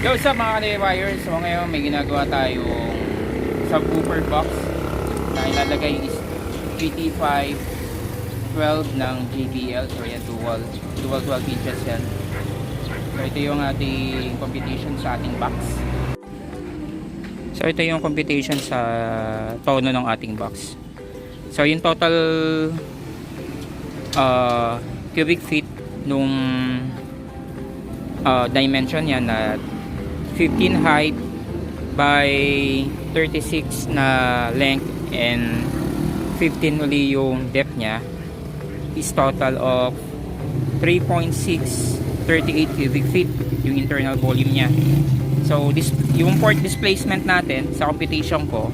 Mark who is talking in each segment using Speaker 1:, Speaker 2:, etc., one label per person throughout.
Speaker 1: Yo, what's up mga ka-wires? So ngayon may ginagawa tayong subwoofer box na ilalagay is GT5-12 ng JBL. So yan, dual 12 inches yan. So ito yung ating computation sa ating box. So ito yung computation sa tono ng ating box. So yung total cubic feet nung dimension yan na 15 height by 36 na length and 15 uli yung depth nya is total of 3.638 cubic feet yung internal volume nya. So this, yung port displacement natin sa computation ko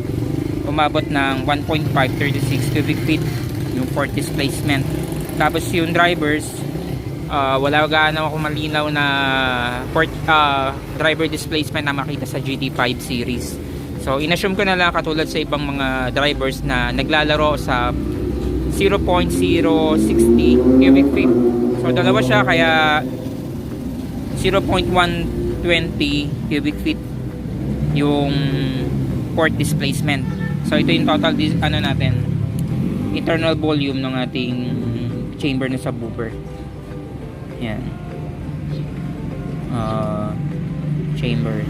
Speaker 1: umabot ng 1.536 cubic feet yung port displacement. Tapos yung drivers wala gaano ako malinaw na port driver displacement na makita sa GT5 series. So inassume ko na lang katulad sa ibang mga drivers na naglalaro sa 0.060 cubic feet. So dalawa siya kaya 0.120 cubic feet yung port displacement. So ito yung total natin internal volume ng ating chamber na subwoofer. Yan. Chamber.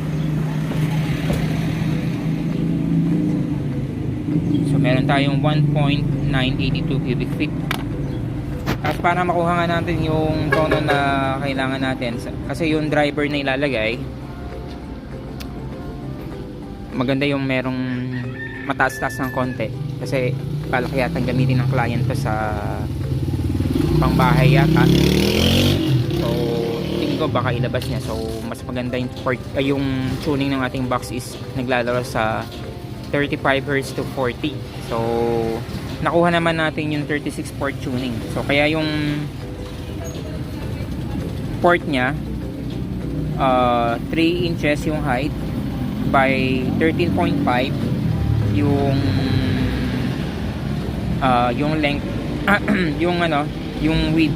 Speaker 1: So meron tayong 1.982 cubic feet. Tapos para makuha nga natin yung tono na kailangan natin, kasi yung driver na ilalagay maganda yung merong mataas-taas ng konti, kasi palaki yata gamitin ng client to sa pangbahay yata. So tingin ko baka ilabas niya. So mas maganda yung port, yung tuning ng ating box is naglalaro sa 35 Hz to 40. So nakuha naman natin yung 36 port tuning. So kaya yung port niya 3 inches yung height by 13.5 yung length yung width,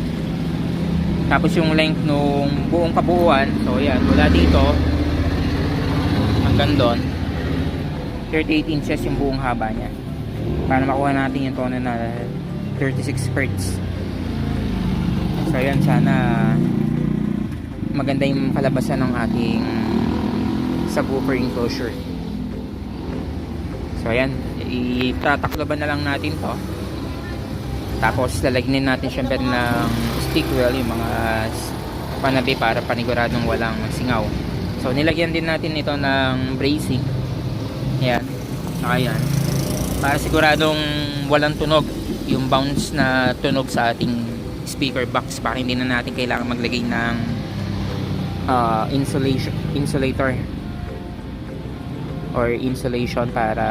Speaker 1: tapos yung length nung buong kabuuan. So yan, mula dito hanggang doon 38 inches yung buong haba nya para makuha natin yung tono na 36 Hz. So yan, sana maganda yung kalabasan ng ating subwoofer enclosure. So ayan, itatakloban na lang natin to. Tapos lalagyan natin syempre ng stick wheel, yung mga panabi para paniguradong walang singaw. So nilagyan din natin ito ng bracing. Yan. Ayan. Para siguradong walang tunog, yung bounce na tunog sa ating speaker box, para hindi na natin kailangan maglagay ng insulator or insulation para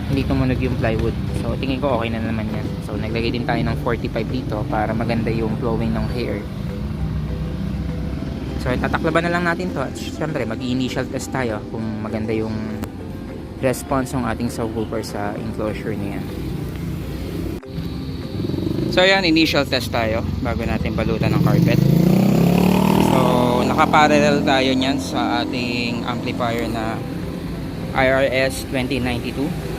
Speaker 1: hindi tumunog yung plywood. So tingin ko okay na naman yan. So naglagay din tayo ng 45 dito para maganda yung flowing ng hair. So tataklaban na lang natin to. At syempre mag-initial test tayo kung maganda yung response ng ating subwoofer sa enclosure niya. So yan, initial test tayo bago natin balutan ng carpet. So nakaparallel tayo niyan sa ating amplifier na IRS 2092.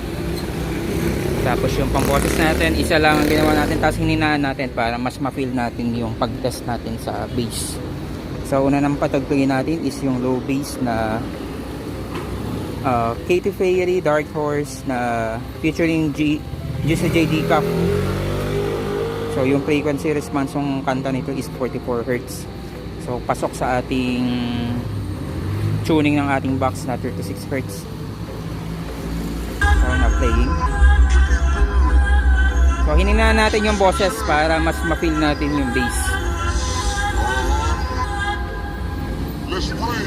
Speaker 1: Tapos yung pang-boses natin, isa lang ang ginawa natin, tapos hininaan natin para mas ma-feel natin yung pag-test natin sa bass. So una nang patugtugin natin is yung low bass na Katy Perry Dark Horse na featuring sa JD5. So yung frequency response ng kanta nito is 44 Hz. So pasok sa ating tuning ng ating box na 36 Hz. So na playing. So hininaan natin yung boses para mas ma-feel natin yung bass. Let's play.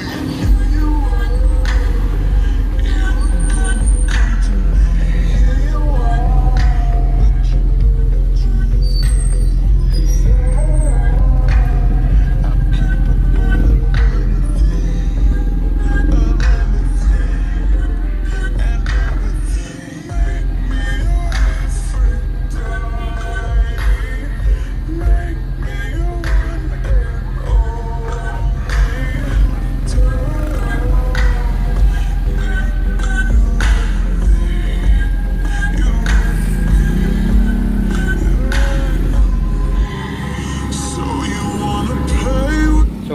Speaker 2: Make me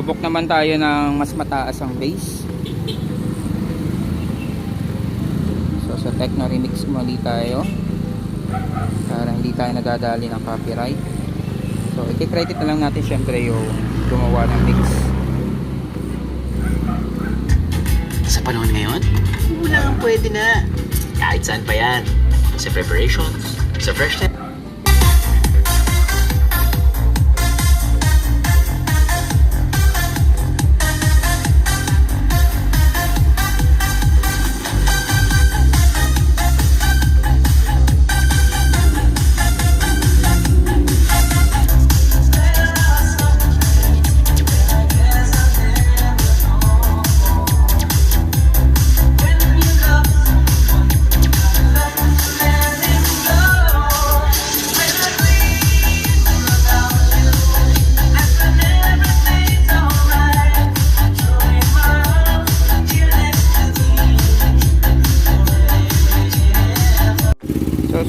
Speaker 1: Subok naman tayo ng mas mataas ang bass. So sa techno remix muli tayo para hindi tayo nadadali ng copyright. So i-credit na lang natin syempre yung gumawa ng mix.
Speaker 2: Sa panahon ngayon, wala kang pwede na. Kahit saan pa yan. Sa preparations, sa freshness.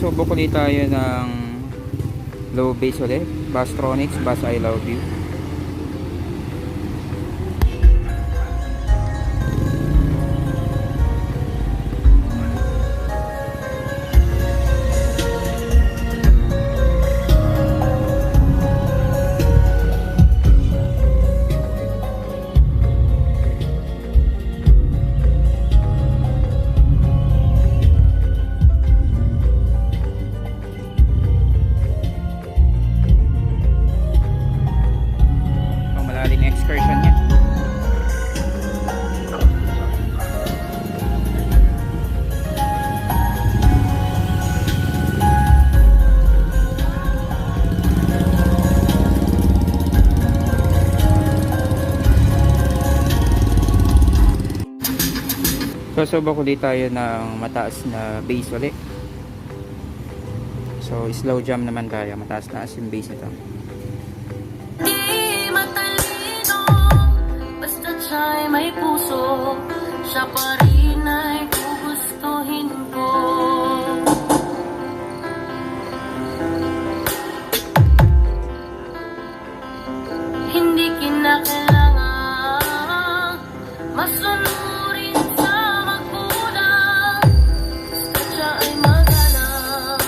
Speaker 1: Subok ulit tayo ng low bass ulit, Basstronics, Bass I Love You. Excursion niya. So subok ulit tayo ng mataas na bass ulit. So slow jam naman tayo, mataas-taas yung bass nito.
Speaker 3: Siya'y may puso, siya pa rin ay gugustuhin ko. Hindi kinakailangan masunurin sa magkulang. Basta siya ay magalang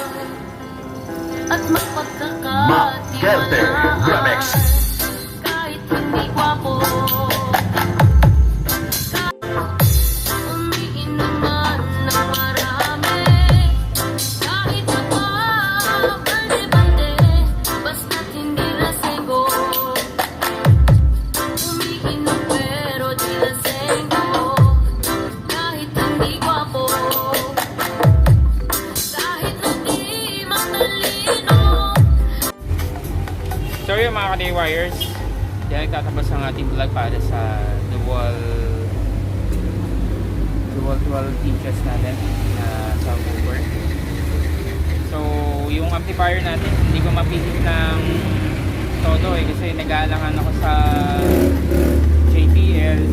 Speaker 3: at mapagkakatiwalaan. Kahit hindi gwapo,
Speaker 1: so yun mga ka-daywires, yan nagtatapos ang ating vlog para sa dual 12 inches natin na subwoofer. So yung amplifier natin hindi ko mapilit ng todo kasi nag-aalangan ako sa JBL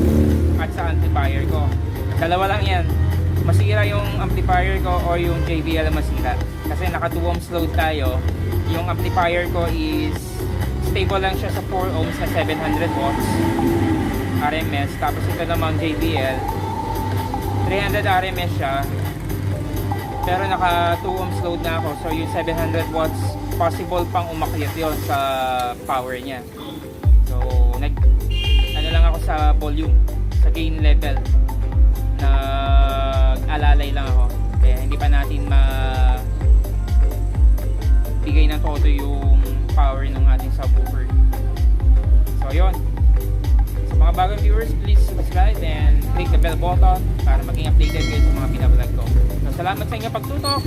Speaker 1: at sa amplifier ko. Dalawa lang yan, masira yung amplifier ko o yung JBL masira, kasi naka 2 ohms load tayo. Yung amplifier ko is stable lang siya sa 4 ohms sa 700 watts RMS. Tapos ito namang JBL 300 RMS siya, pero naka 2 ohms load na ako. So yung 700 watts possible pang umakyat yun sa power niya. So ano lang ako sa volume, sa gain level, nag-alalay lang ako, kaya hindi pa natin bigay ng todo yung power ng ating subwoofer. So yun, sa mga bagong viewers, please subscribe and click the bell button para maging updated kayo sa mga pinablog ko. So salamat sa inyong pagtutok.